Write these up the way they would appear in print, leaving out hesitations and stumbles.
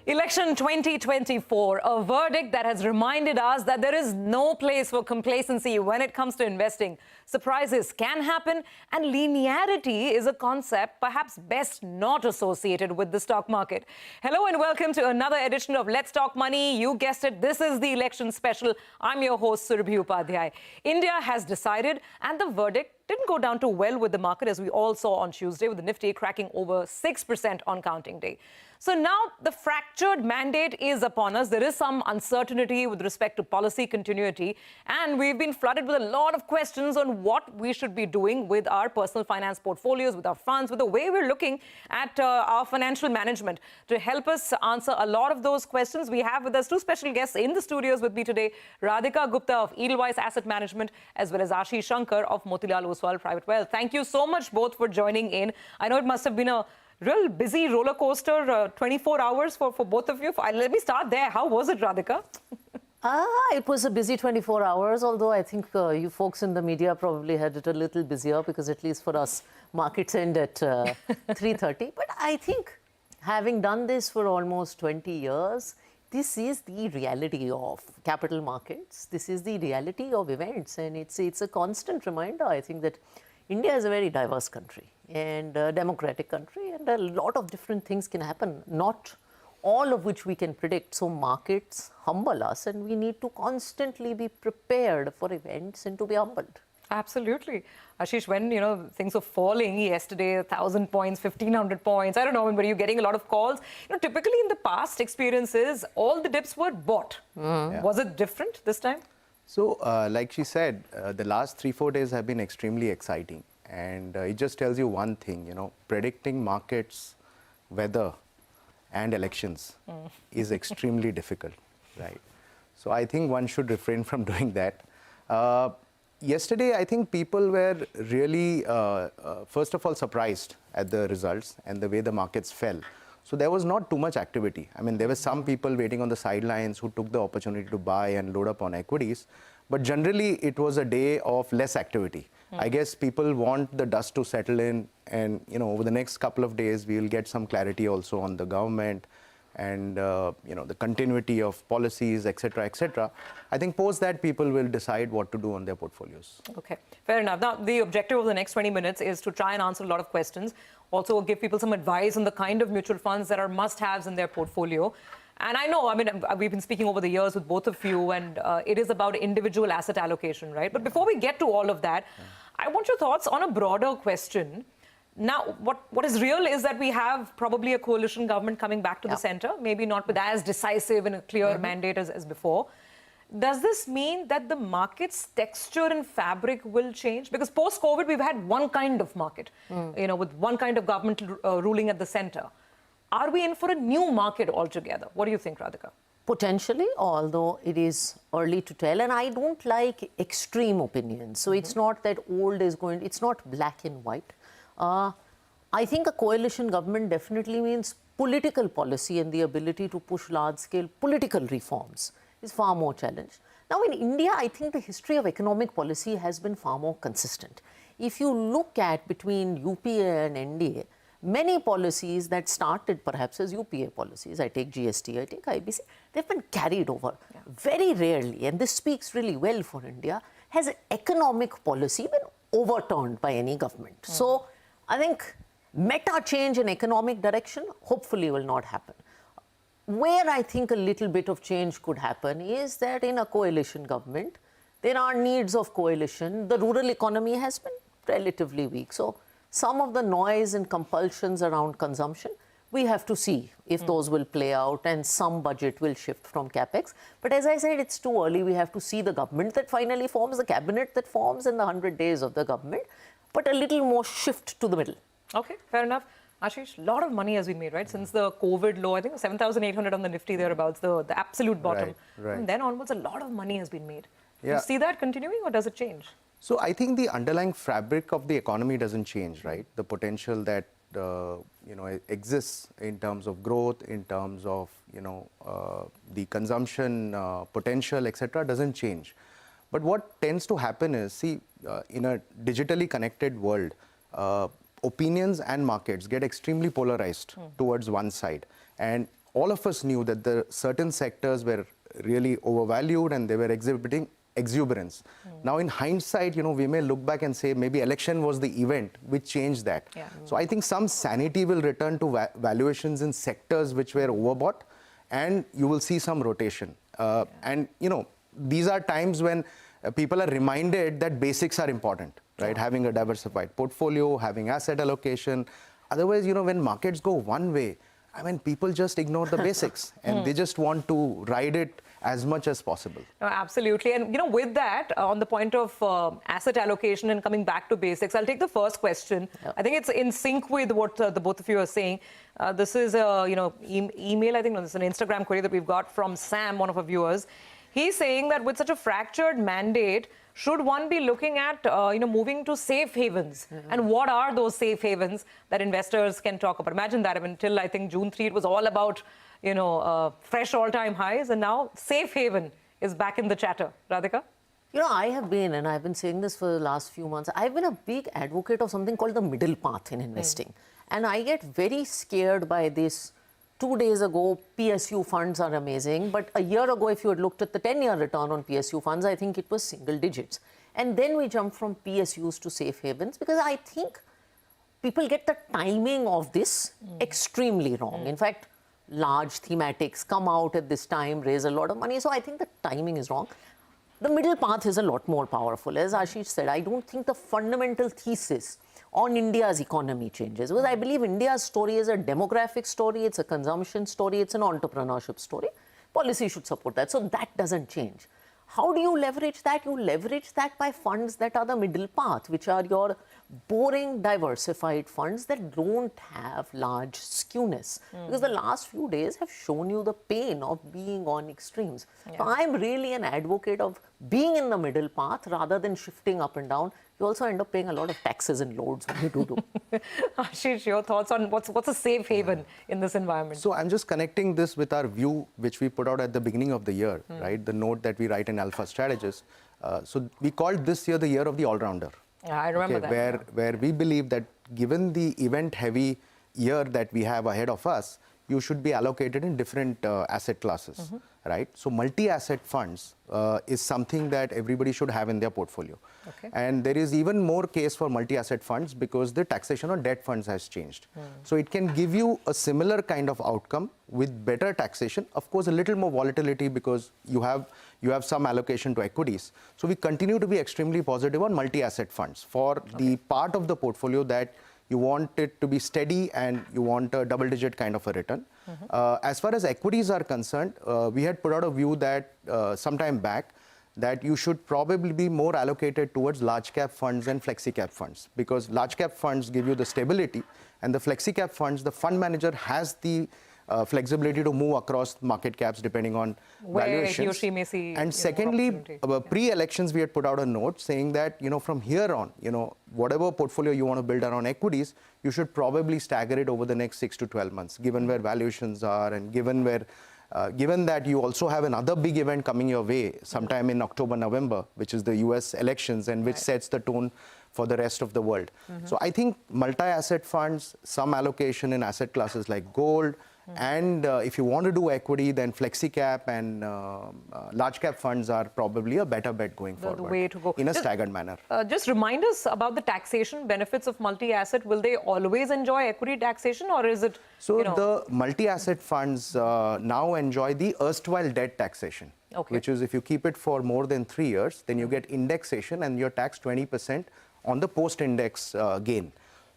Election 2024, a verdict that has reminded us that there is no place for complacency when it comes to investing. Surprises can happen, and linearity is a concept perhaps best not associated with the stock market. Hello and welcome to another edition of Let's Talk Money. You guessed it, this is the election special. I'm your host, Surabhi Upadhyay. India has decided, and the verdict didn't go down too well with the market, as we all saw on Tuesday, with the Nifty cracking over 6% on counting day. So now the fractured mandate is upon us. There is some uncertainty with respect to policy continuity, and we've been flooded with a lot of questions on what we should be doing with our personal finance portfolios, with our funds, with the way we're looking at our financial management. To help us answer a lot of those questions, we have with us two special guests in the studios with me today, Radhika Gupta of Edelweiss Asset Management, as well as Ashish Shanker of Motilal Oswal Private Wealth. Thank you so much both for joining in. I know it must have been a real busy roller coaster, 24 hours for both of you. Let me start there. How was it, Radhika? It was a busy 24 hours, although I think you folks in the media probably had it a little busier, because at least for us, markets end at 3:30. But I think having done this for almost 20 years, this is the reality of capital markets. This is the reality of events, and it's a constant reminder, I think, that India is a very diverse country and a democratic country, and a lot of different things can happen, not all of which we can predict. So markets humble us, and we need to constantly be prepared for events and to be humbled. Absolutely. Ashish, when, things were falling yesterday, 1,000 points, 1,500 points, I don't know, were you getting a lot of calls? Typically in the past experiences, all the dips were bought. Yeah. Was it different this time? So, like she said, the last 3-4 days have been extremely exciting. And it just tells you one thing, predicting markets, weather, and elections is extremely difficult, right? So I think one should refrain from doing that. Yesterday, I think people were really, first of all, surprised at the results and the way the markets fell. So there was not too much activity. I mean, there were some people waiting on the sidelines who took the opportunity to buy and load up on equities. But generally, it was a day of less activity. I guess people want the dust to settle in, and over the next couple of days, we will get some clarity also on the government and the continuity of policies, etc., etc. I think post that, people will decide what to do on their portfolios. Okay, fair enough. Now, the objective of the next 20 minutes is to try and answer a lot of questions. Also, give people some advice on the kind of mutual funds that are must-haves in their portfolio. And I know, we've been speaking over the years with both of you, and it is about individual asset allocation, right? But before we get to all of that, I want your thoughts on a broader question. Now, what is real is that we have probably a coalition government coming back to the center, maybe not with as decisive and a clear mandate as before. Does this mean that the market's texture and fabric will change? Because post-COVID, we've had one kind of market, with one kind of government ruling at the center. Are we in for a new market altogether? What do you think, Radhika? Potentially, although it is early to tell. And I don't like extreme opinions. So it's not that old is going, it's not black and white. I think a coalition government definitely means political policy, and the ability to push large-scale political reforms is far more challenged. Now, in India, I think the history of economic policy has been far more consistent. If you look at between UPA and NDA, many policies that started perhaps as UPA policies, I take GST, I take IBC, they've been carried over. Very rarely, and this speaks really well for India, has economic policy been overturned by any government. So I think meta change in economic direction hopefully will not happen. Where I think a little bit of change could happen is that in a coalition government, there are needs of coalition. The rural economy has been relatively weak. So some of the noise and compulsions around consumption, we have to see if those will play out, and some budget will shift from capex. But as I said, it's too early. We have to see the government that finally forms, the cabinet that forms, in the 100 days of the government, but a little more shift to the middle. Okay, fair enough. Ashish, a lot of money has been made, right? Since the COVID low, I think 7,800 on the Nifty thereabouts, the absolute bottom. Right. And then onwards, a lot of money has been made. Do Yeah. you see that continuing, or does it change? So I think the underlying fabric of the economy doesn't change, right? The potential that exists in terms of growth, in terms of the consumption potential, etc., doesn't change. But what tends to happen is, see, in a digitally connected world, opinions and markets get extremely polarized towards one side. And all of us knew that the certain sectors were really overvalued and they were exhibiting exuberance. Now, in hindsight, we may look back and say maybe election was the event which changed that. Yeah. So I think some sanity will return to valuations in sectors which were overbought, and you will see some rotation. And these are times when people are reminded that basics are important, right? Having a diversified portfolio, having asset allocation. Otherwise, when markets go one way, I mean, people just ignore the basics and they just want to ride it as much as possible. No, absolutely. And, with that, on the point of asset allocation and coming back to basics, I'll take the first question. Yep. I think it's in sync with what the both of you are saying. This is a, email, I think, no, this is an Instagram query that we've got from Sam, one of our viewers. He's saying that with such a fractured mandate, should one be looking at, moving to safe havens? And what are those safe havens that investors can talk about? Imagine that. I mean, till I think June 3, it was all about, fresh all-time highs. And now safe haven is back in the chatter. Radhika? I have been, and I've been saying this for the last few months, I've been a big advocate of something called the middle path in investing. And I get very scared by this. 2 days ago, PSU funds are amazing. But a year ago, if you had looked at the 10-year return on PSU funds, I think it was single digits. And then we jumped from PSUs to safe havens because I think people get the timing of this extremely wrong. In fact, large thematics come out at this time, raise a lot of money. So I think the timing is wrong. The middle path is a lot more powerful. As Ashish said, I don't think the fundamental thesis on India's economy changes. Because I believe India's story is a demographic story, it's a consumption story, it's an entrepreneurship story. Policy should support that. So that doesn't change. How do you leverage that? You leverage that by funds that are the middle path, which are your boring, diversified funds that don't have large skewness. Because the last few days have shown you the pain of being on extremes. Yeah. So I'm really an advocate of being in the middle path rather than shifting up and down. You also end up paying a lot of taxes and loads when you do. Ashish, your thoughts on what's a safe haven in this environment? So I'm just connecting this with our view, which we put out at the beginning of the year, right? The note that we write in Alpha Strategist. So we called this year the year of the all-rounder. Yeah, I remember that. Where we believe that given the event-heavy year that we have ahead of us, you should be allocated in different asset classes, right? So multi-asset funds is something that everybody should have in their portfolio. Okay. And there is even more case for multi-asset funds because the taxation on debt funds has changed. So it can give you a similar kind of outcome with better taxation. Of course, a little more volatility because you have some allocation to equities. So we continue to be extremely positive on multi-asset funds for the part of the portfolio that you want it to be steady and you want a double-digit kind of a return. As far as equities are concerned, we had put out a view that sometime back that you should probably be more allocated towards large cap funds and flexi cap funds because large cap funds give you the stability and the flexi cap funds, the fund manager has the flexibility to move across market caps depending on valuations. He or she may see, and secondly, pre-elections we had put out a note saying that from here on, whatever portfolio you want to build around equities, you should probably stagger it over the next 6 to 12 months, given where valuations are and given that you also have another big event coming your way sometime in October, November, which is the US elections and which sets the tone for the rest of the world. So I think multi-asset funds, some allocation in asset classes like gold, and if you want to do equity, then flexi cap and large cap funds are probably a better bet going forward. The way to go. In a staggered manner. Just remind us about the taxation benefits of multi-asset. Will they always enjoy equity taxation or is it, So the multi-asset funds now enjoy the erstwhile debt taxation. Okay. Which is if you keep it for more than 3 years, then you get indexation and you're taxed 20% on the post-index gain.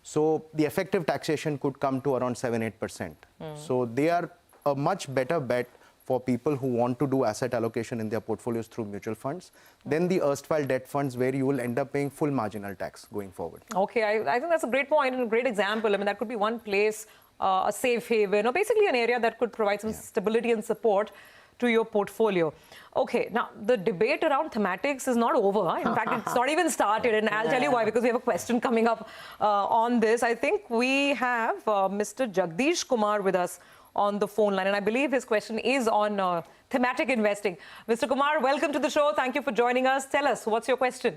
So the effective taxation could come to around 7-8%. So they are a much better bet for people who want to do asset allocation in their portfolios through mutual funds than the erstwhile debt funds where you will end up paying full marginal tax going forward. Okay, I think that's a great point and a great example. I mean, that could be one place, a safe haven, or basically an area that could provide some stability and support to your portfolio. Okay, now the debate around thematics is not over. In fact, it's not even started, and I'll tell you why, because we have a question coming up on this. I think we have Mr. Jagdish Kumar with us on the phone line, and I believe his question is on thematic investing. Mr. Kumar, welcome to the show. Thank you for joining us. Tell us, what's your question?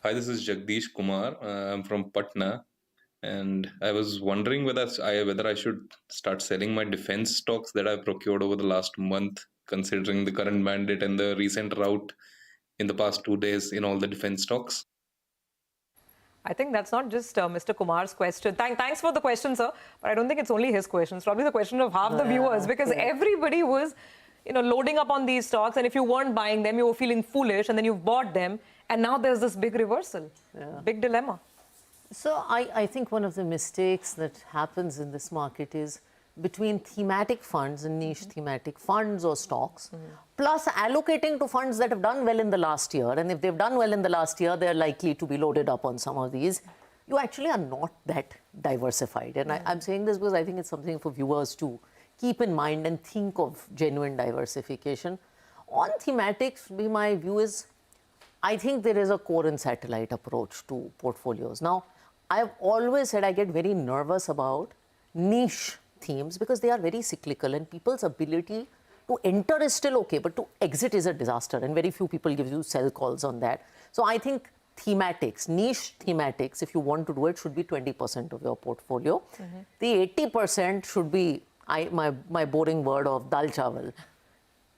Hi, this is Jagdish Kumar. I'm from Patna. And I was wondering whether I should start selling my defense stocks that I've procured over the last month, considering the current mandate and the recent rout in the past 2 days in all the defense stocks. I think that's not just Mr. Kumar's question. Thanks for the question, sir. But I don't think it's only his question. It's probably the question of half the viewers, because everybody was, loading up on these stocks. And if you weren't buying them, you were feeling foolish, and then you've bought them. And now there's this big reversal, big dilemma. So I think one of the mistakes that happens in this market is between thematic funds and niche thematic funds or stocks, plus allocating to funds that have done well in the last year. And if they've done well in the last year, they're likely to be loaded up on some of these. You actually are not that diversified. And I'm saying this because I think it's something for viewers to keep in mind and think of genuine diversification. On thematics, my view is, I think there is a core and satellite approach to portfolios. Now, I've always said I get very nervous about niche themes because they are very cyclical, and people's ability to enter is still okay, but to exit is a disaster, and very few people give you sell calls on that. So I think thematics, niche thematics, if you want to do it, should be 20% of your portfolio. The 80% should be, my boring word of dal chawal.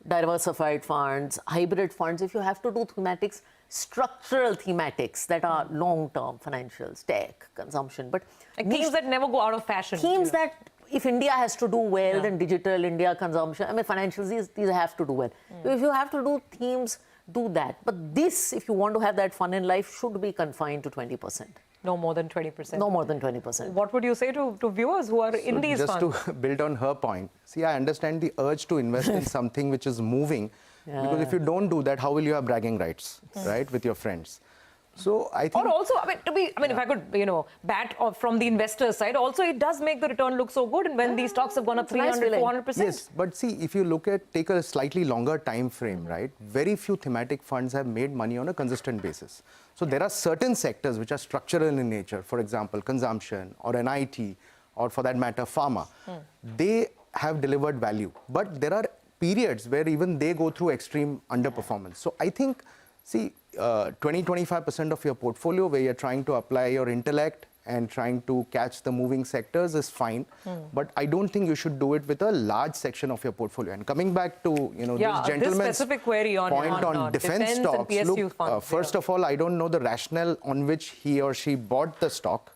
Diversified funds, hybrid funds. If you have to do thematics, structural thematics that are long-term, financials, tech, consumption, but themes that never go out of fashion. Themes that if India has to do well, then digital, India consumption, financials, these have to do well. So if you have to do themes, do that. But this, if you want to have that fun in life, should be confined to 20%. No more than 20%. No more than 20%. What would you say to viewers who are in these funds? Just to build on her point, see, I understand the urge to invest in something which is moving, because if you don't do that, how will you have bragging rights, right, with your friends? So I think... Or also, if I could, bat from the investor's side, also it does make the return look so good, and when these stocks have gone up 300, 400%. Yes, but see, if you take a slightly longer time frame, right, very few thematic funds have made money on a consistent basis. So there are certain sectors which are structural in nature, for example, consumption or an IT, or for that matter, pharma. They have delivered value, but there are periods where even they go through extreme underperformance. So I think, see, 20-25% of your portfolio where you're trying to apply your intellect and trying to catch the moving sectors is fine, but I don't think you should do it with a large section of your portfolio. And coming back to this gentleman's specific query point on defense stocks, look, funds, first of all, I don't know the rationale on which he or she bought the stock,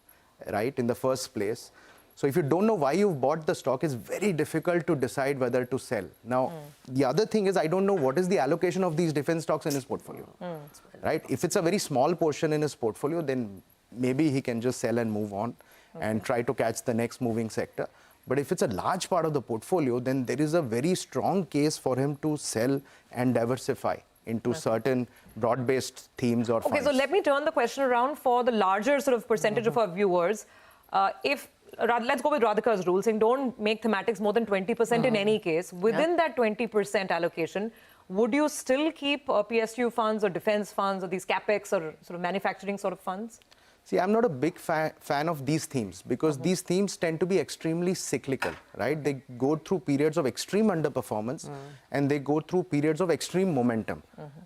right, in the first place. So if you don't know why you've bought the stock, it's very difficult to decide whether to sell. Now, the other thing is, I don't know what is the allocation of these defense stocks in his portfolio, right? If it's a very small portion in his portfolio, then maybe he can just sell and move on and try to catch the next moving sector. But if it's a large part of the portfolio, then there is a very strong case for him to sell and diversify into certain broad-based themes or funds. Okay, so let me turn the question around for the larger sort of percentage of our viewers. Let's go with Radhika's rule, saying don't make thematics more than 20% in any case. Within that 20% allocation, would you still keep PSU funds or defense funds or these capex or sort of manufacturing sort of funds? See, I'm not a big fan of these themes because these themes tend to be extremely cyclical, right? They go through periods of extreme underperformance and they go through periods of extreme momentum,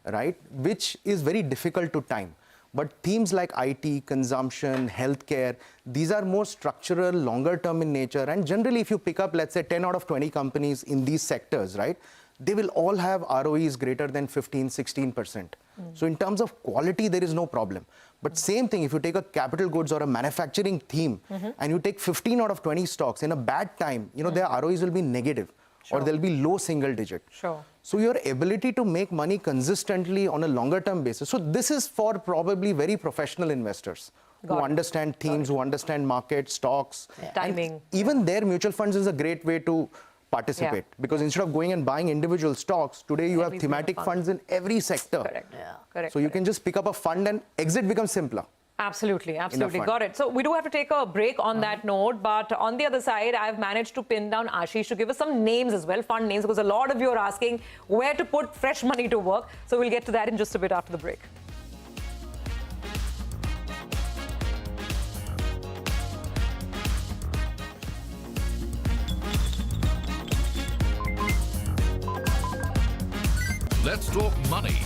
right? Which is very difficult to time. But themes like IT, consumption, healthcare, these are more structural, longer term in nature. And generally, if you pick up, let's say, 10 out of 20 companies in these sectors, right, they will all have ROEs greater than 15, 16%. So in terms of quality, there is no problem. But same thing, if you take a capital goods or a manufacturing theme and you take 15 out of 20 stocks in a bad time, their ROEs will be negative. Or they'll be low single digit. So your ability to make money consistently on a longer term basis. So this is for probably very professional investors who understand themes, who understand markets, stocks. Timing. Even their mutual funds is a great way to participate because instead of going and buying individual stocks, today you have thematic funds in every sector. Correct. So you can just pick up a fund and exit becomes simpler. Absolutely. Got it. So we do have to take a break on that note. But on the other side, I've managed to pin down Ashish to give us some names as well, fund names, because a lot of you are asking where to put fresh money to work. So we'll get to that in just a bit after the break. Let's talk money